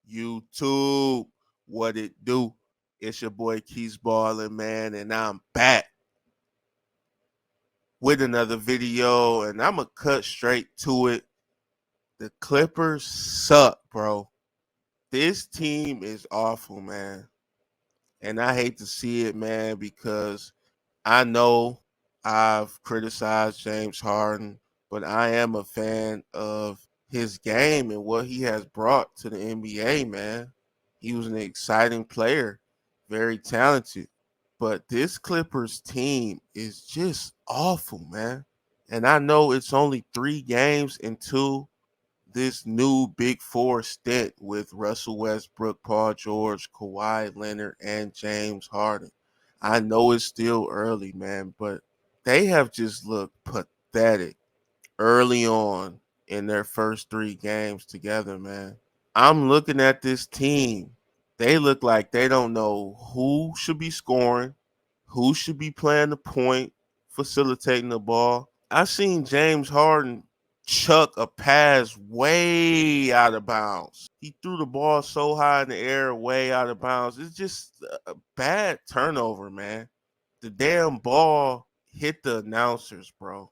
YouTube, what it do? It's your boy Keys Ballin', man, and I'm back with another video, and I'm gonna cut straight to it. The Clippers suck, bro. This team is awful, man, and I hate to see it, man, because I know I've criticized James Harden, but I am a fan of his game and what he has brought to the NBA, man. He was an exciting player, very talented. But this Clippers team is just awful, man. And I know it's only 3 games into this new Big Four stint with Russell Westbrook, Paul George, Kawhi Leonard, and James Harden. I know it's still early, man, but they have just looked pathetic early on in their first 3 games together, man. I'm looking at this team. They look like they don't know who should be scoring, who should be playing the point, facilitating the ball. I seen James Harden chuck a pass way out of bounds. He threw the ball so high in the air, way out of bounds. It's just a bad turnover, man. The damn ball hit the announcers, bro.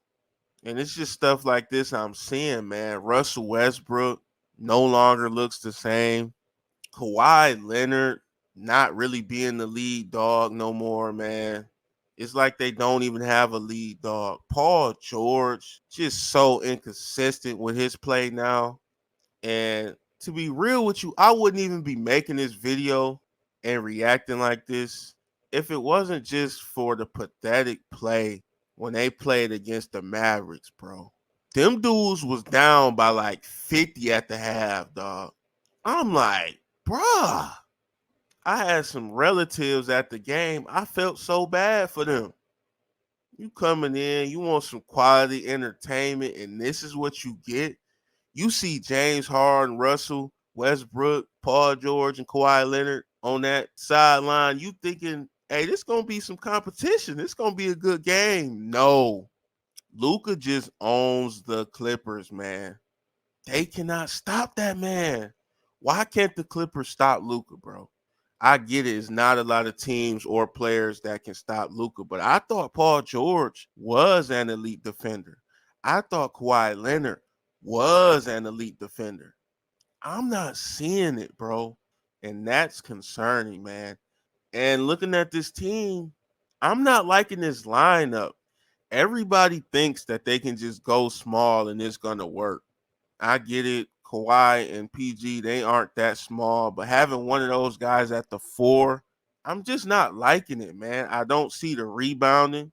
And it's just stuff like this I'm seeing, man. Russell Westbrook no longer looks the same. Kawhi Leonard not really being the lead dog no more, man. It's like they don't even have a lead dog. Paul George just so inconsistent with his play now. And to be real with you, I wouldn't even be making this video and reacting like this if it wasn't just for the pathetic play when they played against the Mavericks, bro. Them dudes was down by like 50 at the half, dog. I'm like, bruh, I had some relatives at the game. I felt so bad for them. You coming in, you want some quality entertainment, and this is what you get. You see James Harden, Russell Westbrook, Paul George, and Kawhi Leonard on that sideline. You thinking, hey, this gonna be some competition. This gonna be a good game. No, Luka just owns the Clippers, man. They cannot stop that man. Why can't the Clippers stop Luka, bro? I get it. It's not a lot of teams or players that can stop Luka, but I thought Paul George was an elite defender. I thought Kawhi Leonard was an elite defender. I'm not seeing it, bro. And that's concerning, man. And looking at this team, I'm not liking this lineup. Everybody thinks that they can just go small and it's going to work. I get it. Kawhi and PG, they aren't that small, but having one of those guys at the 4, I'm just not liking it, man. I don't see the rebounding.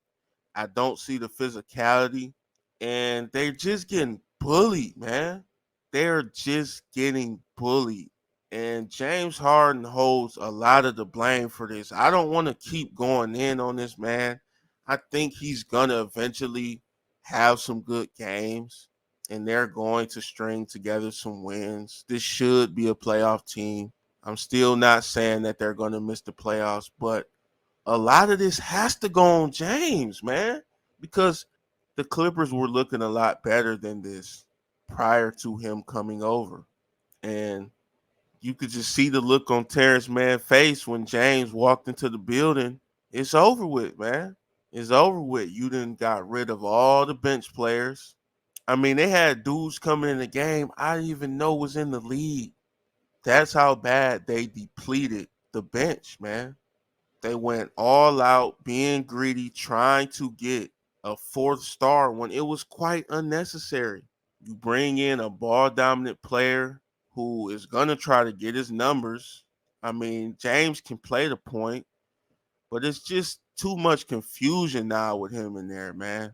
I don't see the physicality. And they're just getting bullied, man. They're just getting bullied. And James Harden holds a lot of the blame for this. I don't want to keep going in on this, man. I think he's going to eventually have some good games and they're going to string together some wins. This should be a playoff team. I'm still not saying that they're going to miss the playoffs, but a lot of this has to go on James, man, because the Clippers were looking a lot better than this prior to him coming over. And you could just see the look on Terrence Mann's face when James walked into the building. It's over with, man. It's over with. You done got rid of all the bench players. I mean, they had dudes coming in the game I didn't even know was in the league. That's how bad they depleted the bench, man. They went all out, being greedy, trying to get a 4th star when it was quite unnecessary. You bring in a ball dominant player who is going to try to get his numbers. I mean, James can play the point, but it's just too much confusion now with him in there, man.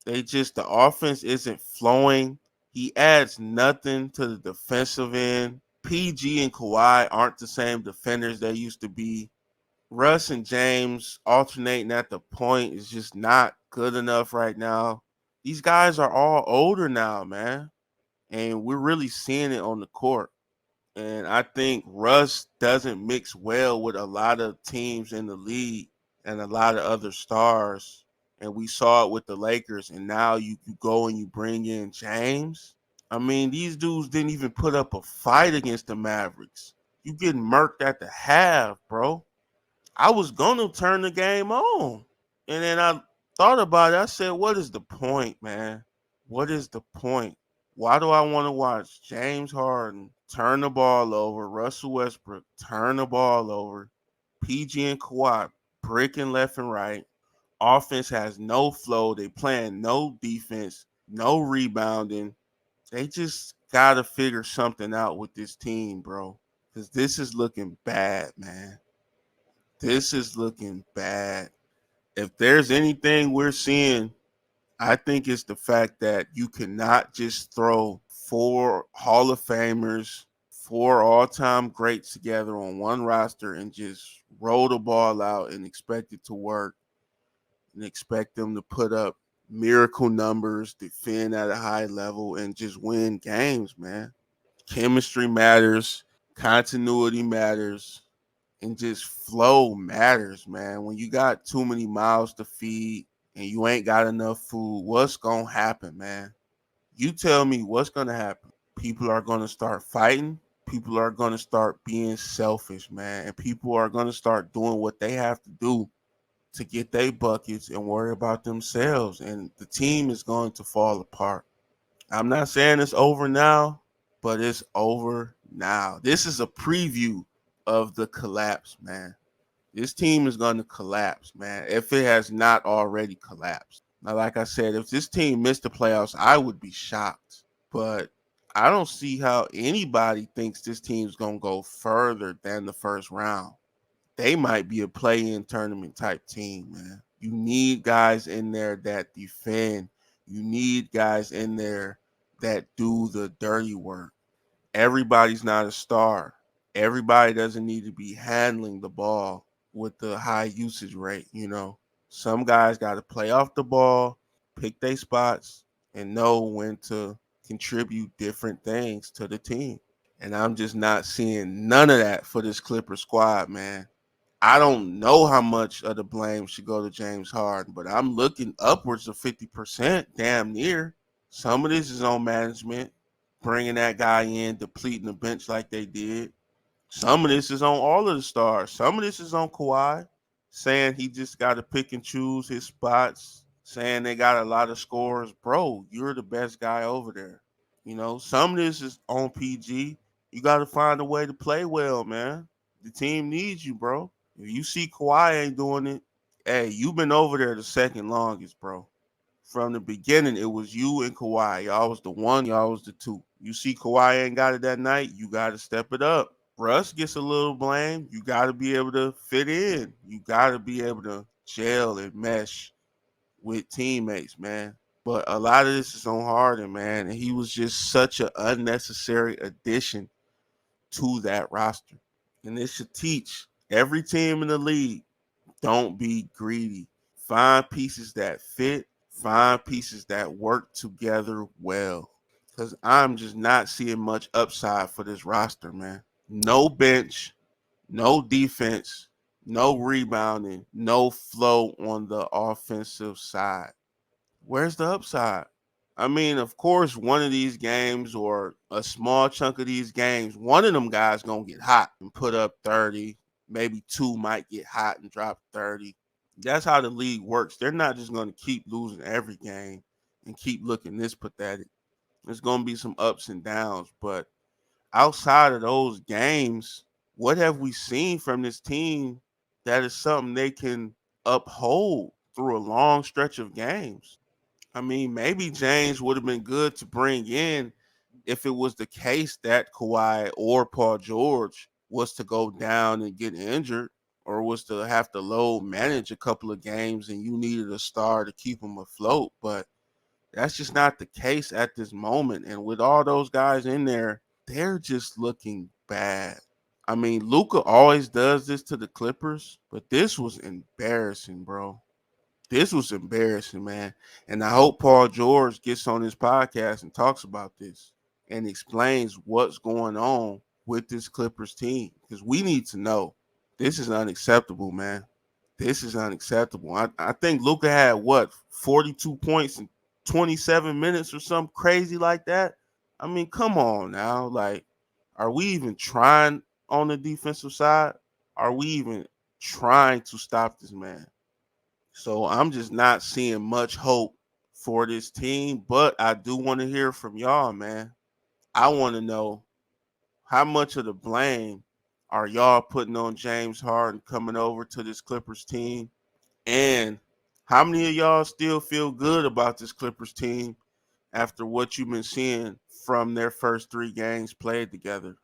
The offense isn't flowing. He adds nothing to the defensive end. PG and Kawhi aren't the same defenders they used to be. Russ and James alternating at the point is just not good enough right now. These guys are all older now, man. And we're really seeing it on the court. And I think Russ doesn't mix well with a lot of teams in the league and a lot of other stars. And we saw it with the Lakers. And now you go and you bring in James. I mean, these dudes didn't even put up a fight against the Mavericks. You getting murked at the half, bro. I was gonna turn the game on. And then I thought about it. I said, what is the point, man? What is the point? Why do I want to watch James Harden turn the ball over, Russell Westbrook turn the ball over, PG and Kawhi bricking left and right? Offense has no flow. They playing no defense, no rebounding. They just gotta figure something out with this team, bro. Because this is looking bad, man. This is looking bad. If there's anything we're seeing, I think it's the fact that you cannot just throw four Hall of Famers, four all-time greats together on one roster and just roll the ball out and expect it to work and expect them to put up miracle numbers, defend at a high level, and just win games, man. Chemistry matters, continuity matters, and just flow matters, man. When you got too many mouths to feed and you ain't got enough food, what's gonna happen, man? You tell me what's gonna happen. People are gonna start fighting. People are gonna start being selfish, man. And people are gonna start doing what they have to do to get their buckets and worry about themselves. And the team is going to fall apart. I'm not saying it's over now, but it's over now. This is a preview of the collapse, man. This team is going to collapse, man, if it has not already collapsed. Now, like I said, if this team missed the playoffs, I would be shocked. But I don't see how anybody thinks this team's going to go further than the first round. They might be a play-in tournament type team, man. You need guys in there that defend. You need guys in there that do the dirty work. Everybody's not a star. Everybody doesn't need to be handling the ball with the high usage rate, you know. Some guys got to play off the ball, pick their spots, and know when to contribute different things to the team. And I'm just not seeing none of that for this Clipper squad, man. I don't know how much of the blame should go to James Harden, but I'm looking upwards of 50%, damn near. Some of this is on management, bringing that guy in, depleting the bench like they did. Some of this is on all of the stars. Some of this is on Kawhi, saying he just got to pick and choose his spots, saying they got a lot of scores. Bro, you're the best guy over there. You know, some of this is on PG. You got to find a way to play well, man. The team needs you, bro. If you see Kawhi ain't doing it, hey, you've been over there the second longest, bro. From the beginning, it was you and Kawhi. Y'all was the one, y'all was the two. You see Kawhi ain't got it that night, you got to step it up. Russ gets a little blame. You got to be able to fit in. You got to be able to gel and mesh with teammates, man. But a lot of this is on Harden, man. And he was just such an unnecessary addition to that roster. And this should teach every team in the league, don't be greedy. Find pieces that fit, find pieces that work together well. Because I'm just not seeing much upside for this roster, man. No bench, no defense, no rebounding, no flow on the offensive side. Where's the upside? I mean, of course, one of these games or a small chunk of these games, one of them guys gonna get hot and put up 30. Maybe two might get hot and drop 30. That's how the league works. They're not just gonna keep losing every game and keep looking this pathetic. There's gonna be some ups and downs, but outside of those games, what have we seen from this team that is something they can uphold through a long stretch of games? I mean, maybe James would have been good to bring in if it was the case that Kawhi or Paul George was to go down and get injured or was to have to load manage a couple of games and you needed a star to keep them afloat. But that's just not the case at this moment. And with all those guys in there, they're just looking bad. I mean, Luka always does this to the Clippers, but this was embarrassing, bro. This was embarrassing, man. And I hope Paul George gets on his podcast and talks about this and explains what's going on with this Clippers team because we need to know. This is unacceptable, man. This is unacceptable. I think Luka had what 42 points in 27 minutes or something crazy like that. I mean, come on now. Like, are we even trying? on the defensive side? Are we even trying to stop this man? So I'm just not seeing much hope for this team, but I do want to hear from y'all, man. I want to know how much of the blame are y'all putting on James Harden coming over to this Clippers team? And how many of y'all still feel good about this Clippers team after what you've been seeing from their first 3 games played together?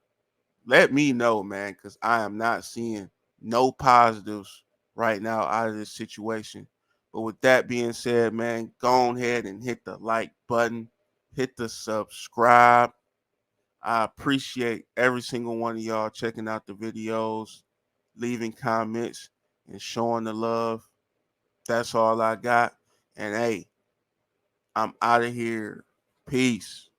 Let me know, man, because I am not seeing no positives right now out of this situation. But with that being said, man, go ahead and hit the like button, hit the subscribe. I appreciate every single one of y'all checking out the videos, leaving comments, and showing the love. That's all I got. And hey, I'm out of here. Peace.